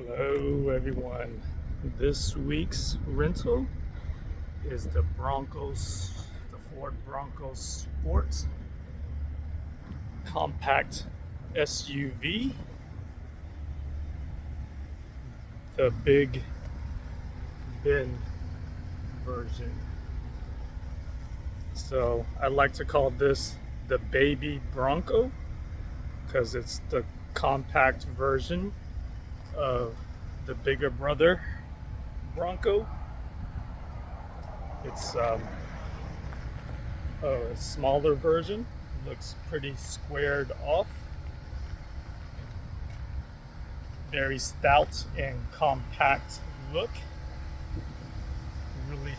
Hello everyone. This week's rental is the Ford Bronco Sport compact SUV, the big bin version. So I like to call this the baby Bronco because it's the compact version of the bigger brother Bronco. It's a smaller version. Looks pretty squared off. Very stout and compact look. Really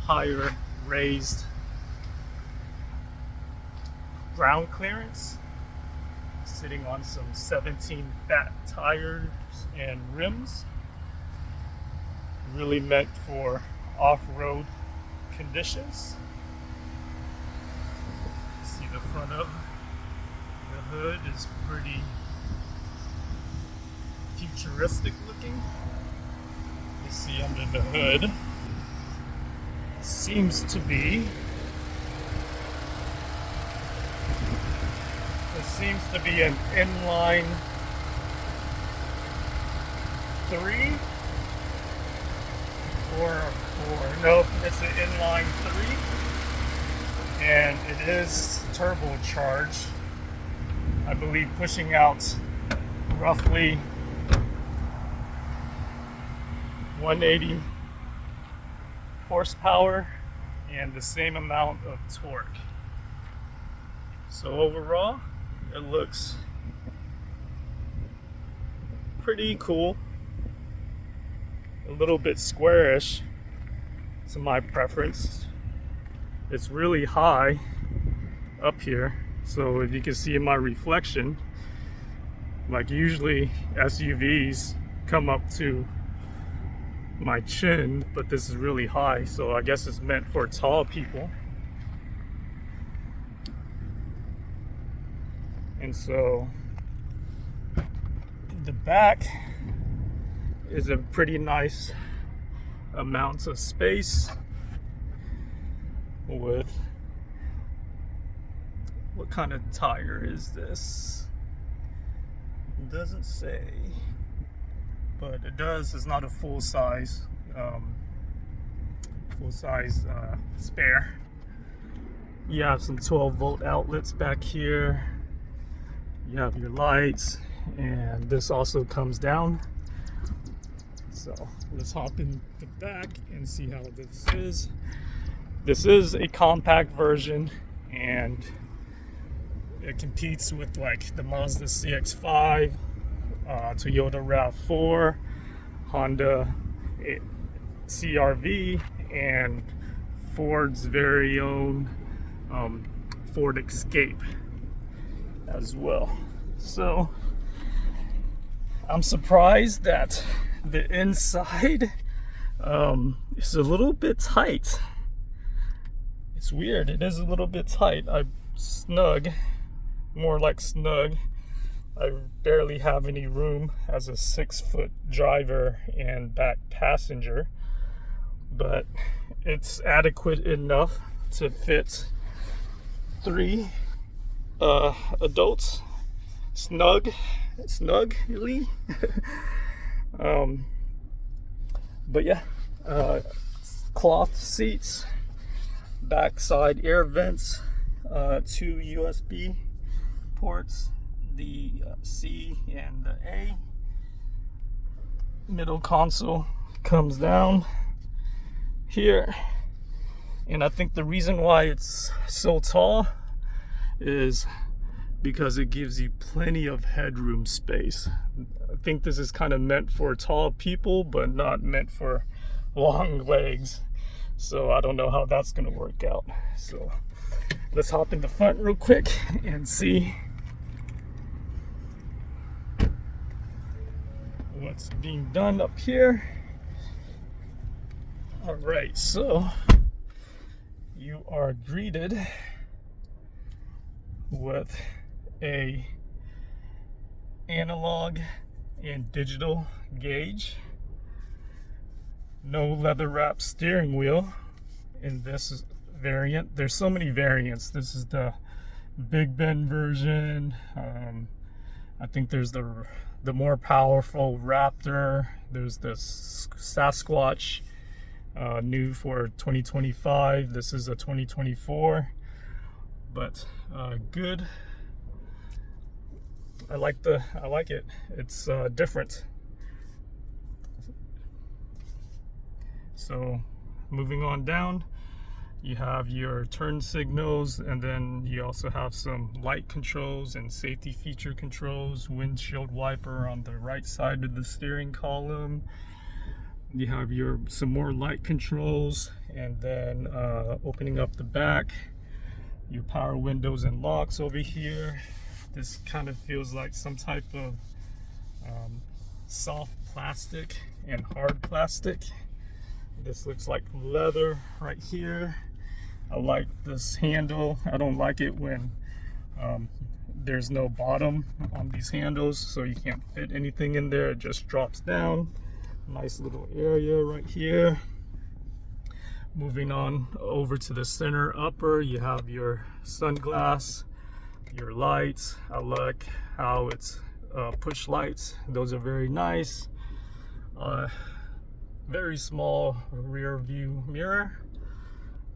higher raised ground clearance. Sitting on some 17 fat tires and rims. Really meant for off-road conditions. See the front of the hood is pretty futuristic looking. You see under the hood seems to be an inline 3 or 4. Nope, it's an inline 3, and it is turbocharged. I believe pushing out roughly 180 horsepower and the same amount of torque. So overall, it looks pretty cool. A little bit squarish to my preference. It's really high up here, so if you can see in my reflection, like usually SUVs come up to my chin, but this is really high, so I guess it's meant for tall people. And so the back is a pretty nice amount of space with, what kind of tire is this? It doesn't say, but it does. It's not a full size spare. You have some 12-volt outlets back here. You have your lights, and this also comes down. So let's hop in the back and see how this is. This is a compact version, and it competes with like the Mazda CX-5, Toyota RAV4, Honda CR-V, and Ford's very own Ford Escape as well. So I'm surprised that the inside is a little bit tight. It's weird. It is a little bit tight. More like snug. I barely have any room as a 6-foot driver and back passenger, but it's adequate enough to fit 3 adults snugly. But yeah, cloth seats, backside air vents, 2 USB ports, the C and the A. Middle console comes down here, and I think the reason why it's so tall is because it gives you plenty of headroom space. I think this is kind of meant for tall people, but not meant for long legs. So I don't know how that's gonna work out. So let's hop in the front real quick and see what's being done up here. All right, so you are greeted with a analog and digital gauge. No leather wrap steering wheel in this variant. There's so many variants. This is the Big Ben version. I think there's the more powerful Raptor. There's the Sasquatch, new for 2025. This is a 2024, but good. I like it. It's different. So moving on down, you have your turn signals, and then you also have some light controls and safety feature controls. Windshield wiper on the right side of the steering column. You have some more light controls, and then opening up the back, your power windows and locks over here. This kind of feels like some type of soft plastic and hard plastic. This looks like leather right here. I like this handle. I don't like it when there's no bottom on these handles, so you can't fit anything in there. It just drops down. Nice little area right here. Moving on over to the center upper, you have your sunglass, your lights. I like how it's push lights. Those are very nice. Very small rear view mirror,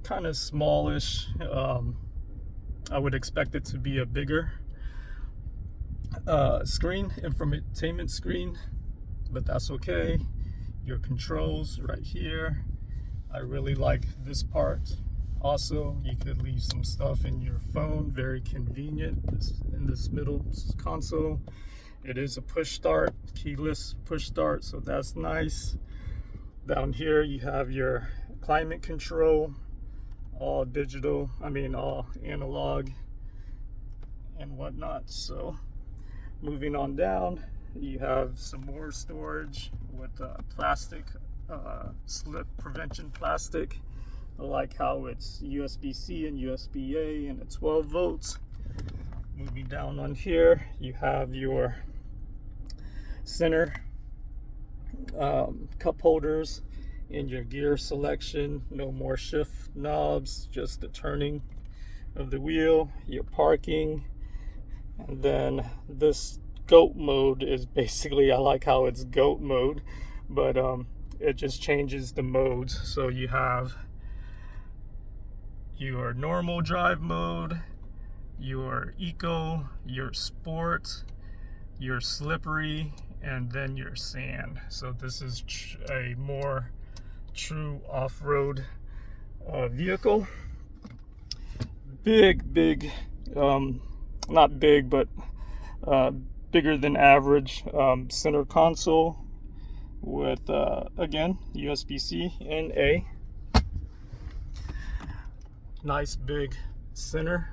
kind of smallish. I would expect it to be a bigger screen, infotainment screen, but that's okay. Your controls right here. I really like this part. Also, you could leave some stuff in your phone, very convenient. In this middle console, it is a push start, keyless push start, so that's nice. Down here you have your climate control, all digital, all analog and whatnot. So moving on down, you have some more storage with plastic, slip prevention plastic. I like how it's USB-C and USB-A and it's 12 volts. Moving down on here, you have your center cup holders and your gear selection. No more shift knobs, just the turning of the wheel, your parking. And then this goat mode is basically, I like how it's goat mode, but it just changes the modes. So you have your normal drive mode, your eco, your sport, your slippery, and then your sand. So this is a more true off-road vehicle. Big, not big, but bigger than average center console with again USB-C and A. Nice big center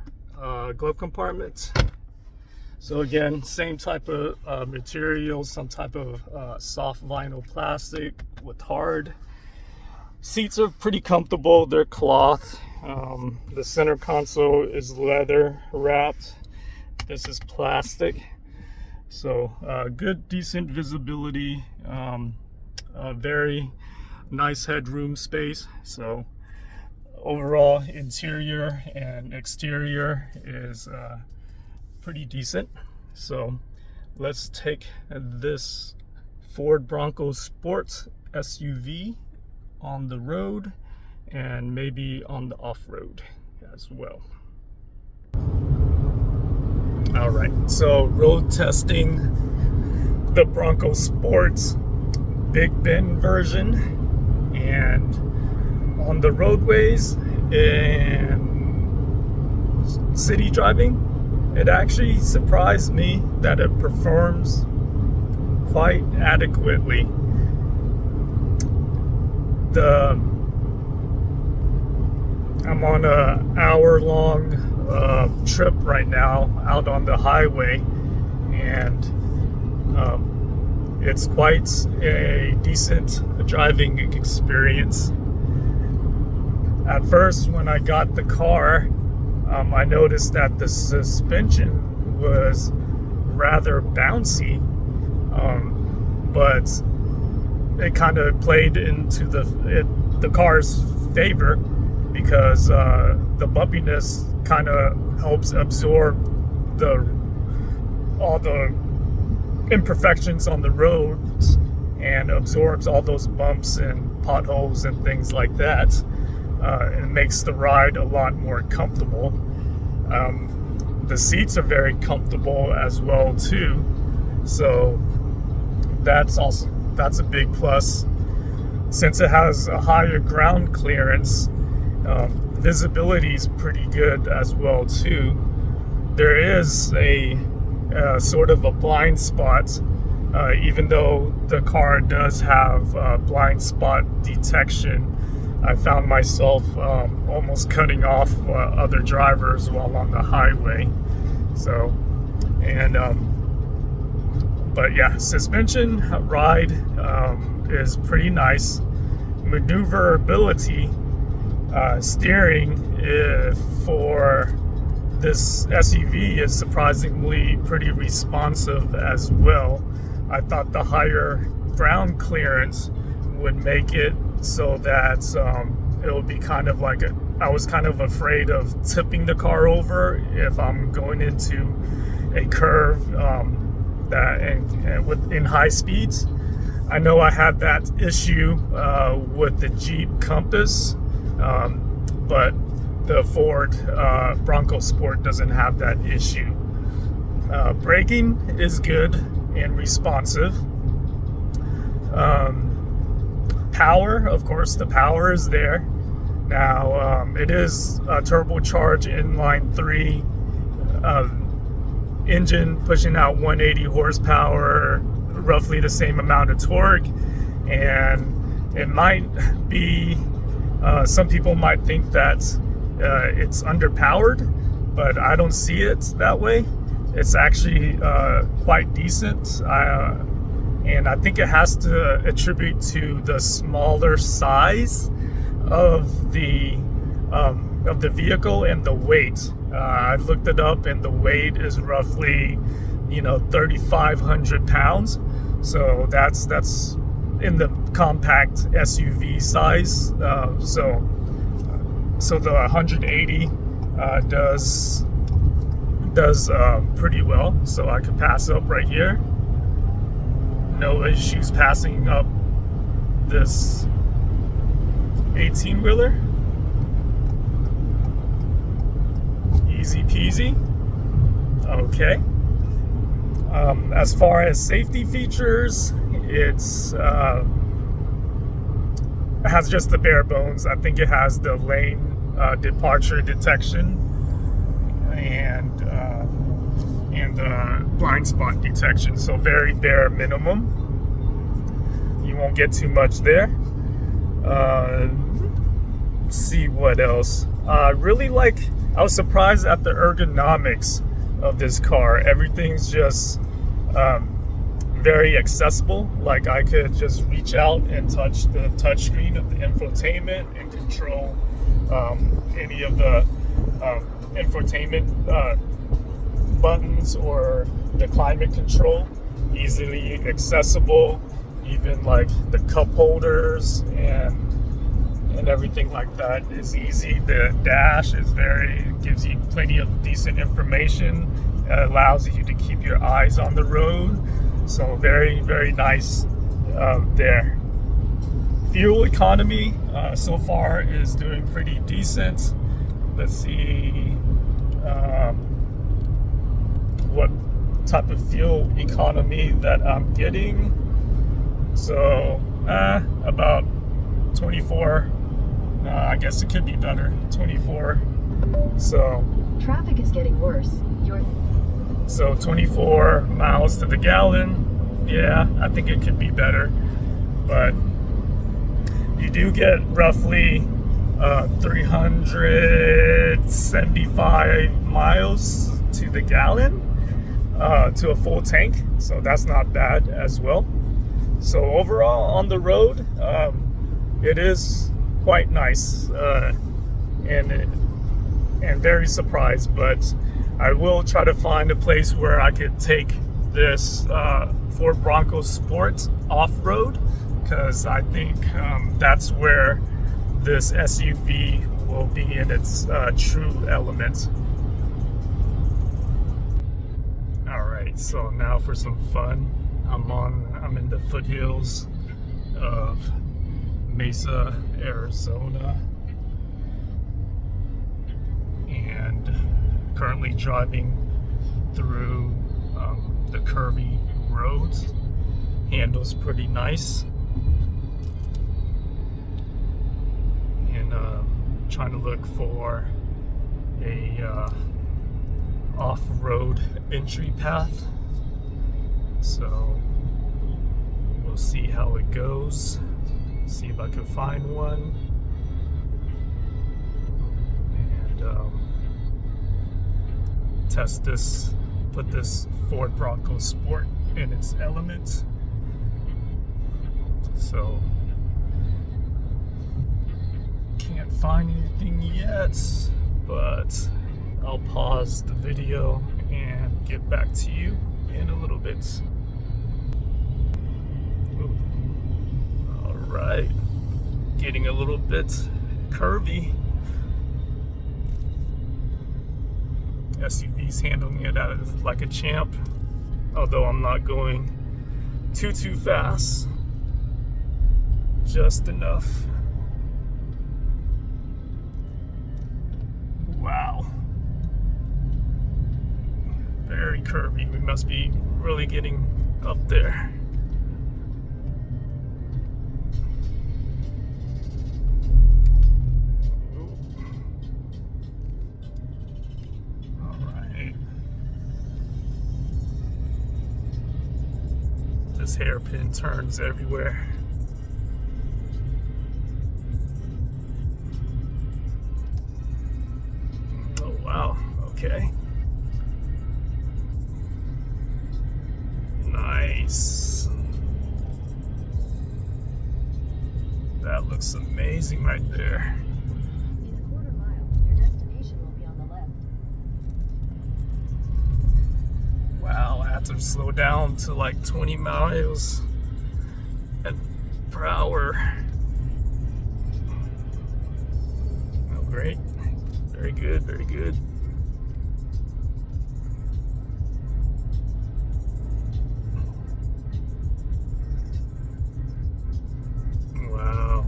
glove compartment. So again, same type of material, some type of soft vinyl plastic with hard. Seats are pretty comfortable, they're cloth. The center console is leather wrapped. This is plastic. So good, decent visibility, very nice headroom space. So overall interior and exterior is pretty decent. So let's take this Ford Bronco Sport SUV on the road and maybe on the off-road as well. All right, so road testing the Bronco Sport's Big Ben version, and on the roadways and city driving, it actually surprised me that it performs quite adequately. I'm on an hour-long trip right now out on the highway, and it's quite a decent driving experience. At first, when I got the car, I noticed that the suspension was rather bouncy. but it kind of played into the car's favor, because the bumpiness kind of helps absorb all the imperfections on the roads and absorbs all those bumps and potholes and things like that. It makes the ride a lot more comfortable. The seats are very comfortable as well too, so that's a big plus. Since it has a higher ground clearance, visibility is pretty good as well too. There is a sort of a blind spot, even though the car does have blind spot detection. I found myself almost cutting off other drivers while on the highway. So, but yeah, suspension ride is pretty nice. Maneuverability, steering for this SUV is surprisingly pretty responsive as well. I thought the higher ground clearance would make it so that it would be kind of like I was kind of afraid of tipping the car over if I'm going into a curve in high speeds. I know I had that issue with the Jeep Compass, but the Ford Bronco Sport doesn't have that issue. Braking is good and responsive. Power, of course, the power is there. Now, it is a turbocharged inline 3 engine pushing out 180 horsepower, roughly the same amount of torque, and it might be, some people might think that it's underpowered, but I don't see it that way. It's actually quite decent. And I think it has to attribute to the smaller size of the vehicle and the weight. I looked it up, and the weight is roughly, 3,500 pounds. So that's in the compact SUV size. So the 180 does pretty well. So I could pass up right here. No issues passing up this 18-wheeler. Easy peasy. Okay. As far as safety features, it has just the bare bones. I think it has the lane departure detection and blind spot detection, so very bare minimum. You won't get too much there. Let's see what else. I was surprised at the ergonomics of this car. Everything's just very accessible. Like, I could just reach out and touch the touchscreen of the infotainment and control any of the infotainment buttons or the climate control. Easily accessible. Even like the cup holders and everything like that is easy. The dash is gives you plenty of decent information. It allows you to keep your eyes on the road. So very, very nice there. Fuel economy so far is doing pretty decent. Let's see what type of fuel economy that I'm getting. So about 24. I guess it could be better. 24. So traffic is getting worse. So 24 miles to the gallon. Yeah, I think it could be better. But you do get roughly 375 miles to the gallon to a full tank. So that's not bad as well. So overall on the road, it is quite nice and very surprised. But I will try to find a place where I could take this Ford Bronco Sport Off-Road, because I think that's where this SUV will be in its true element. Alright, so now for some fun. I'm in the foothills of Mesa, Arizona, and currently driving through the curvy roads. Handles pretty nice, and trying to look for a off-road entry path, so we'll see how it goes, see if I can find one, and test this, put this Ford Bronco Sport in its element. So can't find anything yet, but I'll pause the video and get back to you in a little bit. Ooh. All right, getting a little bit curvy. SUV's handling it out of like a champ, although I'm not going too fast, just enough. Wow, very curvy. We must be really getting up there. This hairpin turns everywhere. Oh wow, okay. Nice. That looks amazing right there. In a quarter mile, your destination will be on the left. Wow, I have to slow down to like 20 miles per hour. Oh, great. Very good, very good. Wow.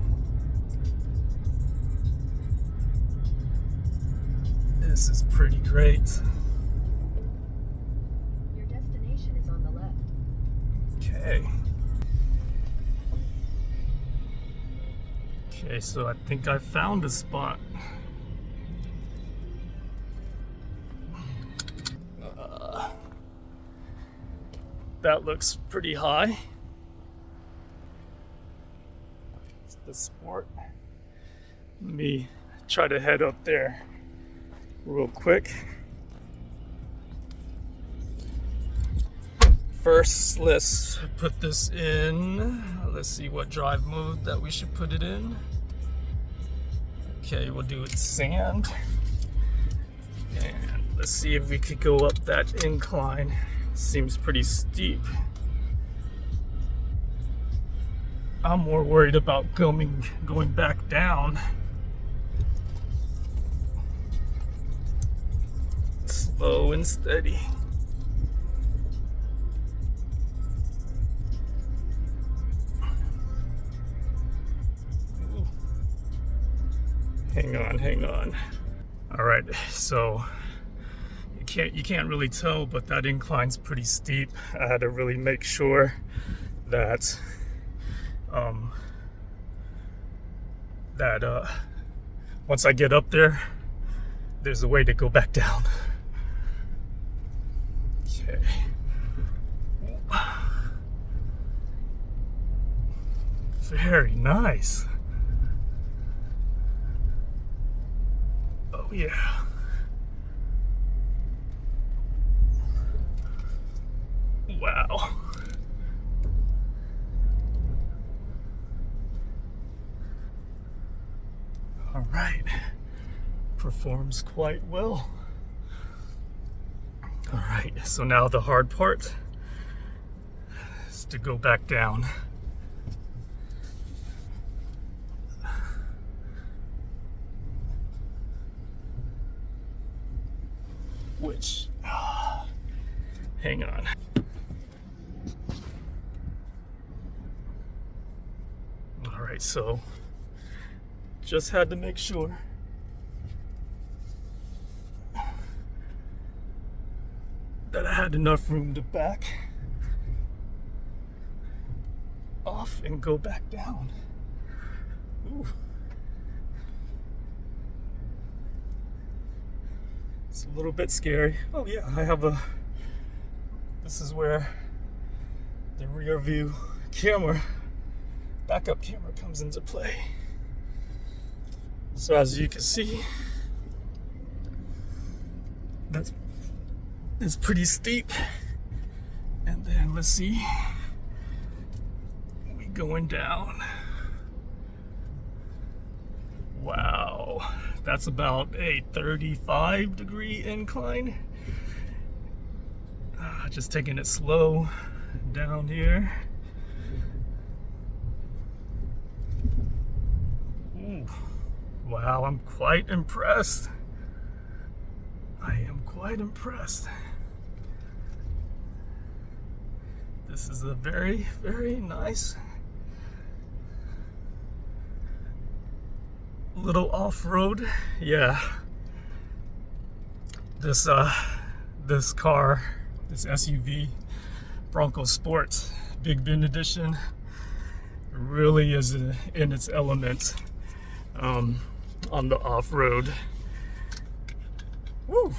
This is pretty great. Okay. Okay, so I think I found a spot. That looks pretty high. It's the Sport. Let me try to head up there real quick. First, let's put this in. Let's see what drive mode that we should put it in. Okay, we'll do it sand. And let's see if we could go up that incline. Seems pretty steep. I'm more worried about going back down. Slow and steady. Hang on. All right, so you can't really tell, but that incline's pretty steep. I had to really make sure that once I get up there, there's a way to go back down. Okay. Very nice. Oh yeah. Wow. All right. Performs quite well. All right, so now the hard part. just to go back down. Which, hang on. All right, so just had to make sure that I had enough room to back off and go back down. Ooh. It's a little bit scary. Oh yeah, I have this is where the rear view camera, backup camera comes into play. So as you can see, it's pretty steep. And then let's see, we going down. Wow, that's about a 35-degree incline. Just taking it slow down here. Ooh, wow, I'm quite impressed. I am quite impressed. This is a very, very nice little off-road. Yeah, this car, this SUV, Bronco Sport, Big Bend Edition, really is in its element on the off-road. Woo!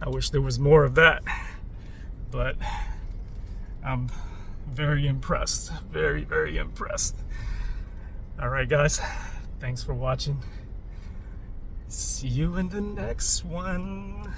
I wish there was more of that, but I'm very impressed. Very, very impressed. All right, guys. Thanks for watching. See you in the next one.